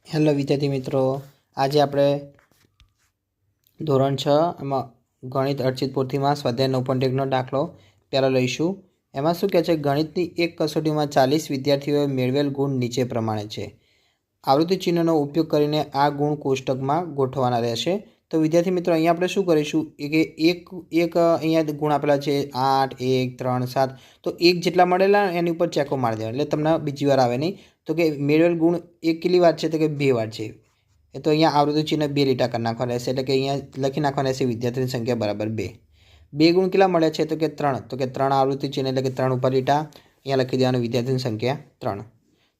Hello વિદ્યાર્થી મિત્રો, આજે આપણે ધોરણ 6 એમાં ગણિત અર્ચિત પોથીમાં સ્વાધ્યાય 9.1નો દાખલો પહેલો લઈશું। એમાં શું કહે છે, ગણિતની એક કસોટીમાં 40 વિદ્યાર્થીઓએ મેળવેલ ગુણ નીચે પ્રમાણે છે। આવૃત્તિ ચિહ્નનો ઉપયોગ કરીને આ ગુણ કોષ્ટકમાં ગોઠવવાના રહેશે। તો વિદ્યાર્થી મિત્રો, અહીંયા આપણે શું કરીશું કે એક અહીંયા ગુણ આપેલા છે 8, 1, 3, 7, તો એક જેટલા મળેલા એની ઉપર ચેકો મારી દેવા, એટલે તમને બીજી વાર આવે નહીં। તો કે મેળવેલ ગુણ એક કેટલી વાર છે, તો કે 2 વાર છે। એ તો અહીંયા આવૃત્તિ ચિહ્ન 2 લીટા કરી નાખવાના રહેશે, એટલે કે અહીંયા લખી નાખવાના રહેશે વિદ્યાર્થીની સંખ્યા બરાબર 2। 2 ગુણ કેટલા મળ્યા છે, તો કે 3, તો કે 3 આવૃત્તિ ચિહ્ન એટલે કે 3 ઉપર લીટા, અહીંયા લખી દેવાનું વિદ્યાર્થીની સંખ્યા 3।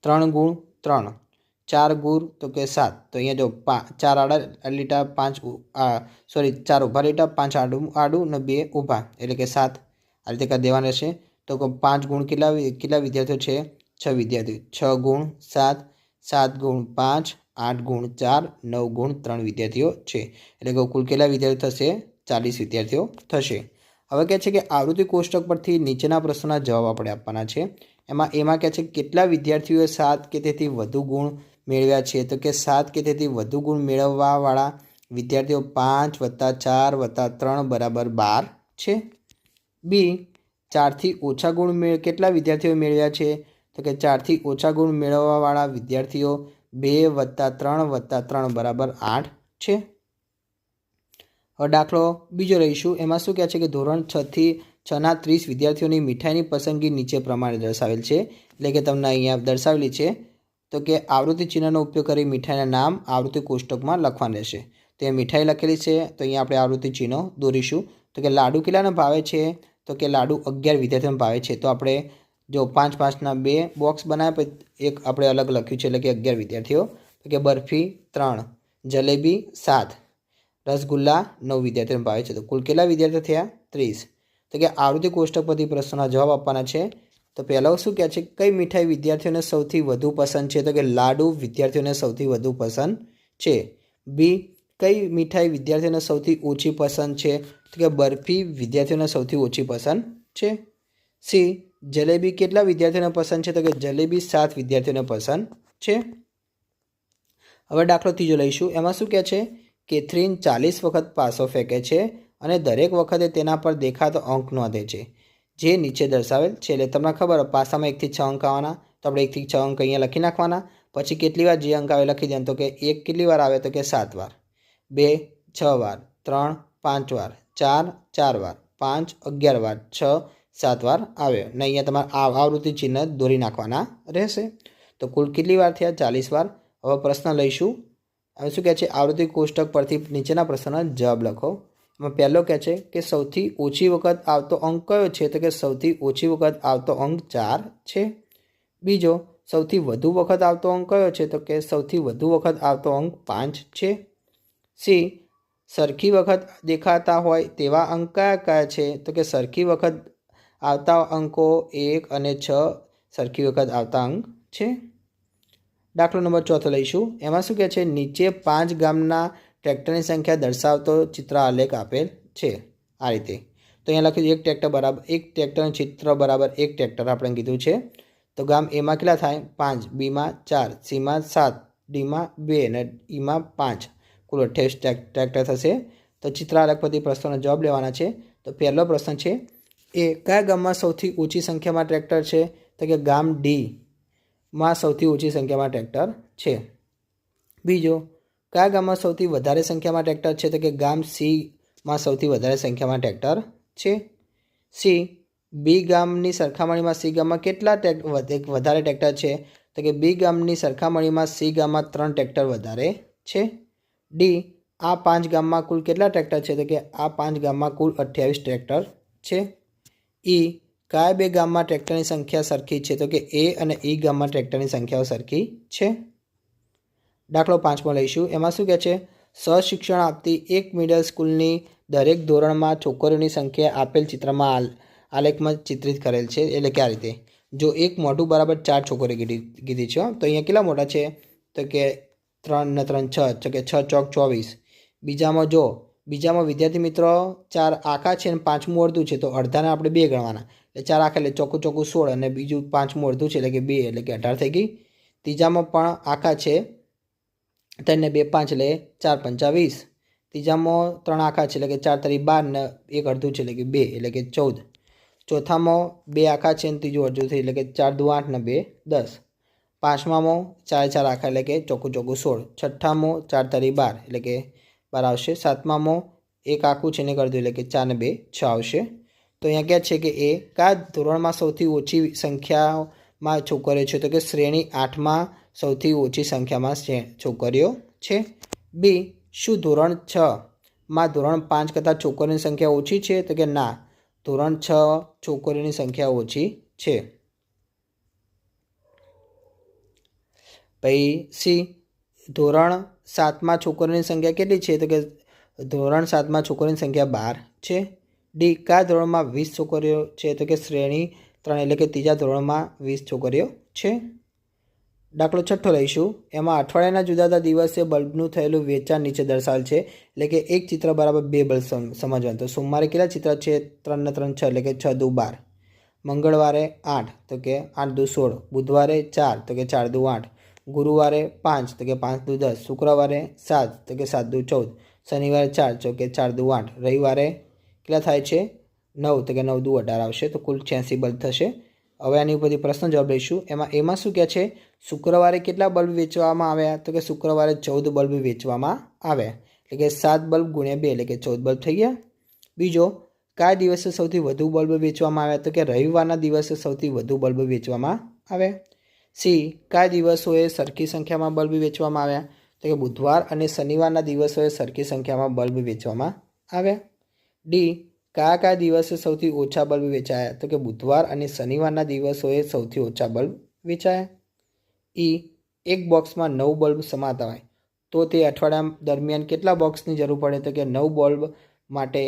3 ગુણ 3, 4 ગુણ તો કે 7, તો અહીંયા જો 4 આડા લીટા 5 4 ઊભા લીટા 5 આડું ને 2 ઊભા, એટલે કે 7 આ રીતે કરી દેવાના રહેશે। તો 5 ગુણ કેટલા વિદ્યાર્થીઓ છે, 6 વિદ્યાર્થીઓ। 6 ગુણ 7, 7 ગુણ 5, 8 ગુણ 4, 9 ગુણ 3 વિદ્યાર્થીઓ છે, એટલે કે કુલ કેટલા વિદ્યાર્થીઓ થશે, 40 વિદ્યાર્થીઓ થશે। હવે કહે છે કે આવૃત્તિ કોષ્ટક પરથી નીચેના પ્રશ્નોના જવાબ આપણે આપવાના છે। એમાં કહે છે કેટલા વિદ્યાર્થીઓએ 7 કે તેથી વધુ ગુણ મેળવ્યા છે, તો કે 7 કે તેથી વધુ ગુણ મેળવવાવાળા વિદ્યાર્થીઓ 5 + 4 + 3 બરાબર 12 છે। બી, 4થી ઓછા ગુણ કેટલા વિદ્યાર્થીઓ મેળવ્યા છે, તો કે 4થી ઓછા ગુણ મેળવવાવાળા વિદ્યાર્થીઓ 2 + 3 + 3 બરાબર 8 છે। હવે દાખલો બીજો રહીશું। એમાં શું કહે છે કે ધોરણ 6થી 6ના 30 વિદ્યાર્થીઓની મીઠાઈની પસંદગી નીચે પ્રમાણે દર્શાવેલ છે, એટલે કે તમને અહીંયા દર્શાવેલી છે। તો કે આવૃત્તિ ચિહ્નનો ઉપયોગ કરી મીઠાઈના નામ આવૃત્તિ કોષ્ટકમાં લખવાના રહેશે। તો એ મીઠાઈ લખેલી છે, તો અહીંયા આપણે આવૃત્તિ ચિહ્નો દોરીશું। તો કે લાડુ કેટલાને ભાવે છે, તો કે લાડુ 11 વિદ્યાર્થીઓને ભાવે છે। તો આપણે જો 5 × 5ના 2 બોક્સ બનાવ્યા, પછી એક આપણે અલગ લખ્યું છે, એટલે કે 11 વિદ્યાર્થીઓ। તો કે બરફી 3, જલેબી 7, રસગુલ્લા 9 વિદ્યાર્થીઓને ભાવે છે। તો કુલ કેટલા વિદ્યાર્થીઓ થયા, 30। તો કે આવૃત્તિ કોષ્ટક પરથી પ્રશ્નોના જવાબ આપવાના છે। તો પહેલાં શું કહે છે, કઈ મીઠાઈ વિદ્યાર્થીઓને સૌથી વધુ પસંદ છે, તો કે લાડુ વિદ્યાર્થીઓને સૌથી વધુ પસંદ છે। બી, કઈ મીઠાઈ વિદ્યાર્થીઓને સૌથી ઓછી પસંદ છે, તો કે બરફી વિદ્યાર્થીઓને સૌથી ઓછી પસંદ છે। સી, જલેબી કેટલા વિદ્યાર્થીઓને પસંદ છે, તો કે જલેબી 7 વિદ્યાર્થીઓને પસંદ છે। હવે દાખલો ત્રીજો લઈશું। એમાં શું કહે છે, કેથરીન 40 વખત પાસો ફેંકે છે અને દરેક વખતે તેના પર દેખાતો અંક નોંધે છે, જે નીચે દર્શાવેલ છે। એટલે તમને ખબર હોય પાસામાં 1 થી 6 અંક આવવાના, તો આપણે 1 થી 6 અંક અહીંયા લખી નાખવાના। પછી કેટલી વાર જે અંક આવે લખી દેવાનું। તો કે 1 કેટલી વાર આવે, તો કે 7 વાર, 2 6 વાર, 3 5 વાર, 4 4 વાર, 5 11 વાર, 6 7 વાર આવ્યો ને અહીંયા તમારે આવૃત્તિ ચિહ્ન દોરી નાખવાના રહેશે। તો કુલ કેટલી વાર થયા, 40 વાર। હવે પ્રશ્ન લઈશું। હવે શું કહે છે, આવૃત્તિ કોષ્ટક પરથી નીચેના પ્રશ્નોના જવાબ લખો। એમાં પહેલો કહે છે કે સૌથી ઓછી વખત આવતો અંક કયો છે, તો કે સૌથી ઓછી વખત આવતો અંક 4 છે। બીજો, સૌથી વધુ વખત આવતો અંક કયો છે, તો કે સૌથી વધુ વખત આવતો અંક 5 છે। સી, સરખી વખત દેખાતા હોય તેવા અંક કયા છે, તો કે સરખી વખત આવતા અંકો 1 અને 6 સરખી વખત આવતા અંક છે। દાખલો નંબર 4 લઈશું। એમાં શું કહે છે, નીચે 5 ગામના ટ્રેક્ટરની સંખ્યા દર્શાવતો ચિત્ર આલેખ આપેલ છે, આ રીતે। તો અહીંયા લખ્યું એક ટ્રેક્ટરનું ચિત્ર બરાબર 1 ટ્રેક્ટર આપણે કીધું છે। તો ગામ એમાં કેટલા થાય, 5, બીમાં 4, સીમાં 7, ડીમાં 2 અને ઈમાં 5, કુલ 28 ટ્રેક્ટર થશે। તો ચિત્ર આલેખ પરથી પ્રશ્નોના જવાબ લેવાના છે। તો પહેલો પ્રશ્ન છે, એ કયા ગામમાં સૌથી ઓછી સંખ્યામાં ટ્રેક્ટર છે, તો કે ગામ ડી માં સૌથી ઓછી સંખ્યામાં ટ્રેક્ટર છે। બીજો, કયા ગામમાં સૌથી વધારે સંખ્યામાં ટ્રેક્ટર છે, તો કે ગામ સીમાં સૌથી વધારે સંખ્યામાં ટ્રેક્ટર છે। સી, બી ગામની સરખામણીમાં સી ગામમાં કેટલા વધારે ટ્રેક્ટર છે, તો કે બી ગામની સરખામણીમાં સી ગામમાં 3 ટ્રેક્ટર વધારે છે। ડી, આ 5 ગામમાં કુલ કેટલા ટ્રેક્ટર છે, તો કે આ 5 ગામમાં કુલ 28 ટ્રેક્ટર છે। ઈ, કયા 2 ગામમાં ટ્રેક્ટરની સંખ્યા સરખી છે, તો કે એ અને ઈ ગામમાં ટ્રેક્ટરની સંખ્યાઓ સરખી છે। દાખલો 5મો લઈશું। એમાં શું કહે છે, સશિક્ષણ આપતી એક મિડલ સ્કૂલની દરેક ધોરણમાં છોકરીઓની સંખ્યા આપેલ ચિત્રમાં આલેખમાં ચિત્રિત કરેલ છે, એટલે કે આ રીતે। જો એક મોઢું બરાબર 4 છોકરીઓ કીધી છે, તો અહીંયા કેટલા મોટા છે, તો કે 3 ને 3 6, તો કે 6 ચોક 24। બીજામાં વિદ્યાર્થી મિત્રો 4 આખા છે અને 5મું અડધું છે, તો અડધાને આપણે 2 ગણવાના, એટલે 4 આખા એટલે ચોખ્ખું 16 અને બીજું 5મું અડધું છે, એટલે કે 2, એટલે કે 18 થઈ ગઈ। ત્રીજામાં પણ આખા છે 3 ને 2 5 એટલે 4 પંચા 20. ત્રીજામાં 3 આખા છે એટલે કે 4 તરી 12 ને 1 અડધું છે એટલે કે 2 એટલે કે 14. ચોથામાં 2 આખા છે અને ત્રીજું અડધું છે એટલે કે 4 દુ 8 ને 2 10. પાંચમામાં 4 4 આખા એટલે કે ચોખ્ખું 16. છઠ્ઠામાં 4 તરી 12 એટલે કે 12 આવશે. સાતમામાં 1 આખું છે ને 1 અડધું એટલે કે 4 ને 2 6 આવશે. તો અહીંયા કહે છે કે એ કયા ધોરણમાં સૌથી ઓછી સંખ્યામાં છોકરીઓ છે? તો કે શ્રેણી 8માં સૌથી ઓછી સંખ્યામાં છોકરીઓ છે. બી, શું ધોરણ 6માં ધોરણ 5 કરતાં છોકરીઓની સંખ્યા ઓછી છે? તો કે ના, ધોરણ 6 છોકરીઓની સંખ્યા ઓછી છે. પછી સી, ધોરણ 7માં છોકરીઓની સંખ્યા કેટલી છે? તો કે ધોરણ 7માં છોકરીઓની સંખ્યા 12 છે. ડી, કયા ધોરણમાં 20 છોકરીઓ છે? તો કે શ્રેણી 3 એટલે કે ત્રીજા ધોરણમાં 20 છોકરીઓ છે. દાખલો છઠ્ઠો લઈશું. એમાં અઠવાડિયાના જુદા જુદા દિવસે બલ્બનું થયેલું વેચાણ નીચે દર્શાવેલ છે. એટલે કે એક ચિત્ર બરાબર 2 બલ્બ સમજવાનું. તો સોમવારે કેટલા ચિત્ર છે? 3 ને 3 6 એટલે કે 6 દુ 12. મંગળવારે 8 તો કે 8 દુ 16. બુધવારે 4 તો કે 4 દુ 8. ગુરુવારે 5 તો કે 5 દુ 10. શુક્રવારે 7 તો કે 7 દુ 14. શનિવારે 4 તો કે 4 દુ 8. રવિવારે કેટલા થાય છે? 9 તો કે 9 દુ 18 આવશે. તો કુલ 86 બલ્બ થશે. હવે આની ઉપરથી પ્રશ્ન જવાબ લઈશું. એમાં શું કહે છે? શુક્રવારે કેટલા બલ્બ વેચવામાં આવ્યા? તો કે શુક્રવારે 14 બલ્બ વેચવામાં આવ્યા. એટલે કે 7 બલ્બ ગુણ્યા 2 એટલે કે 14 બલ્બ થઈ ગયા. બીજો, કયા દિવસે સૌથી વધુ બલ્બ વેચવામાં આવ્યા? તો કે રવિવારના દિવસે સૌથી વધુ બલ્બ વેચવામાં આવ્યા. સી, કયા દિવસોએ સરખી સંખ્યામાં બલ્બ વેચવામાં આવ્યા? તો કે બુધવાર અને શનિવારના દિવસોએ સરખી સંખ્યામાં બલ્બ વેચવામાં આવ્યા. ડી, કયા દિવસે સૌથી ઓછા બલ્બ વેચાયા? તો કે બુધવાર અને શનિવારના દિવસોએ સૌથી ઓછા બલ્બ વેચાયા. ઈ, એક બોક્સમાં 9 બલ્બ સમાતા હોય તો તે અઠવાડિયા દરમિયાન કેટલા બોક્સની જરૂર પડે? તો કે 9 બલ્બ માટે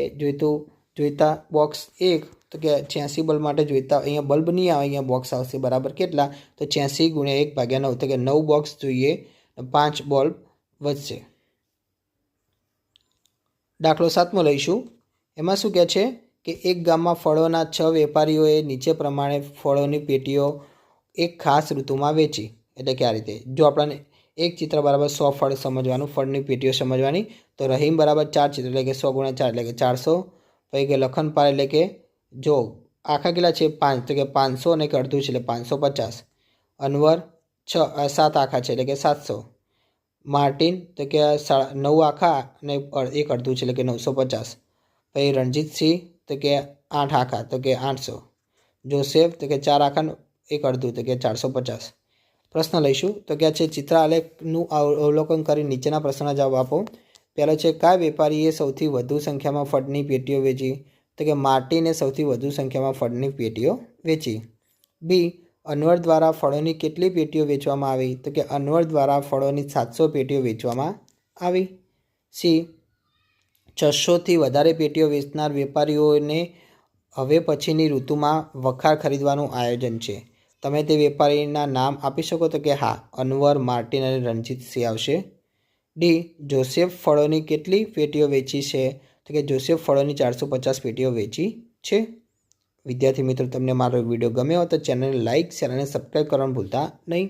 જોઈતા બોક્સ 1 તો કે 86 બલ્બ માટે જોઈતા, અહીંયા બલ્બ નહીં આવે, અહીંયા બોક્સ આવશે. બરાબર કેટલા? તો 86 ગુણ્યા 1 ભાગ્યા 9 તો કે 9 બોક્સ જોઈએ, 5 બલ્બ વધશે. દાખલો 7મો લઈશું. એમાં શું કહે છે કે એક ગામમાં ફળોના 6 વેપારીઓએ નીચે પ્રમાણે ફળોની પેટીઓ એક ખાસ ઋતુમાં વેચી. એટલે કે આ રીતે, જો આપણને એક ચિત્ર બરાબર 100 ફળ સમજવાનું, ફળની પેટીઓ સમજવાની. તો રહીમ બરાબર 4 ચિત્ર એટલે કે 100 ગુણ્યા 4 એટલે કે 400. પછી કે લખનપાલ એટલે કે જો આખા કેટલા છે? 5 તો કે 500 અને એક અડધું છે એટલે 550. અનવર 7 આખા છે એટલે કે 700. માર્ટિન તો કે 9 આખા અને એક અડધું છે એટલે કે 950. પછી રણજીતસિંહ તો કે 8 આખા તો કે 800. જોસેફ તો કે 4 આખા એક અડધું તો કે 450. પ્રશ્ન લઈશું. તો કે છે ચિત્ર આલેખનું અવલોકન કરી નીચેના પ્રશ્નના જવાબ આપો. પહેલો છે, કયા વેપારીએ સૌથી વધુ સંખ્યામાં ફળની પેટીઓ વેચી? તો કે માર્ટિને સૌથી વધુ સંખ્યામાં ફળની પેટીઓ વેચી. બી, અનવર દ્વારા ફળોની કેટલી પેટીઓ વેચવામાં આવી? તો કે અનવર દ્વારા ફળોની 700 પેટીઓ વેચવામાં આવી. સી, 600થી વધારે પેટીઓ વેચનાર વેપારીઓને હવે પછીની ઋતુમાં વખાર ખરીદવાનું આયોજન છે. તમે તે વેપારીના નામ આપી શકો? તો કે હા, અનવર, માર્ટિન અને રણજીતસિંહ આવશે. ડી, જોસેફ ફળોની કેટલી પેટીઓ વેચી છે? તો કે જોસેફ ફળોની 450 પેટીઓ વેચી છે. વિદ્યાર્થી મિત્રો, તમને મારો વિડીયો ગમ્યો હોય તો ચેનલને લાઇક, શેર અને સબસ્ક્રાઈબ કરવાનું ભૂલતા નહીં.